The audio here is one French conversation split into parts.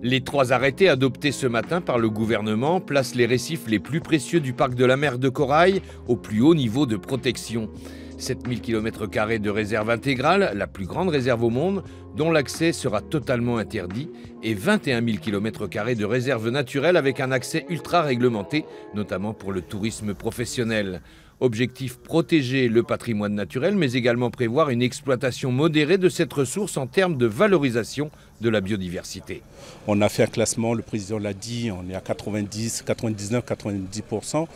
Les 3 arrêtés adoptés ce matin par le gouvernement placent les récifs les plus précieux du parc de la mer de Corail au plus haut niveau de protection. 7000 km² de réserve intégrale, la plus grande réserve au monde, dont l'accès sera totalement interdit, et 21 000 km² de réserve naturelle avec un accès ultra réglementé, notamment pour le tourisme professionnel. Objectif, protéger le patrimoine naturel, mais également prévoir une exploitation modérée de cette ressource en termes de valorisation de la biodiversité. On a fait un classement, le président l'a dit, on est à 90, 99, 90%,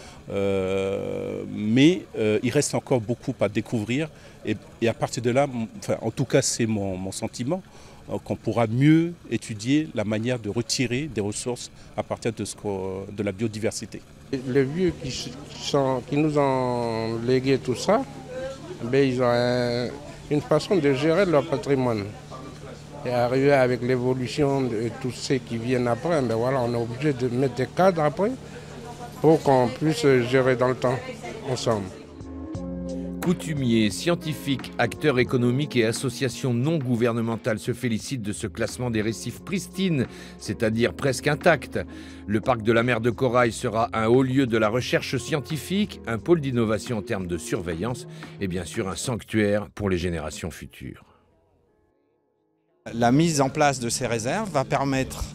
mais il reste encore beaucoup à découvrir et à partir de là, enfin, en tout cas c'est mon sentiment, qu'on pourra mieux étudier la manière de retirer des ressources à partir de la biodiversité. Les vieux qui nous ont légué tout ça, ils ont une façon de gérer leur patrimoine. Et arrivé avec l'évolution de tous ceux qui viennent après, voilà, on est obligé de mettre des cadres après pour qu'on puisse gérer dans le temps ensemble. Coutumiers, scientifiques, acteurs économiques et associations non gouvernementales se félicitent de ce classement des récifs pristines, c'est-à-dire presque intacts. Le parc de la mer de Corail sera un haut lieu de la recherche scientifique, un pôle d'innovation en termes de surveillance et bien sûr un sanctuaire pour les générations futures. La mise en place de ces réserves va permettre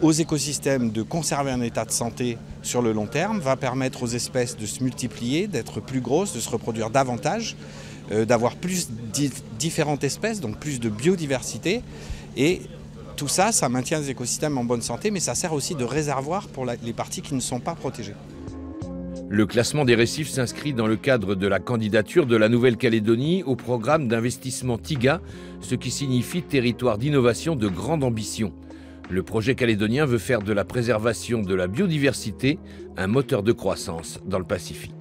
aux écosystèmes de conserver un état de santé sur le long terme, va permettre aux espèces de se multiplier, d'être plus grosses, de se reproduire davantage, d'avoir plus différentes espèces, donc plus de biodiversité. Et tout ça, ça maintient les écosystèmes en bonne santé, mais ça sert aussi de réservoir pour les parties qui ne sont pas protégées. Le classement des récifs s'inscrit dans le cadre de la candidature de la Nouvelle-Calédonie au programme d'investissement TIGA, ce qui signifie territoire d'innovation de grande ambition. Le projet calédonien veut faire de la préservation de la biodiversité un moteur de croissance dans le Pacifique.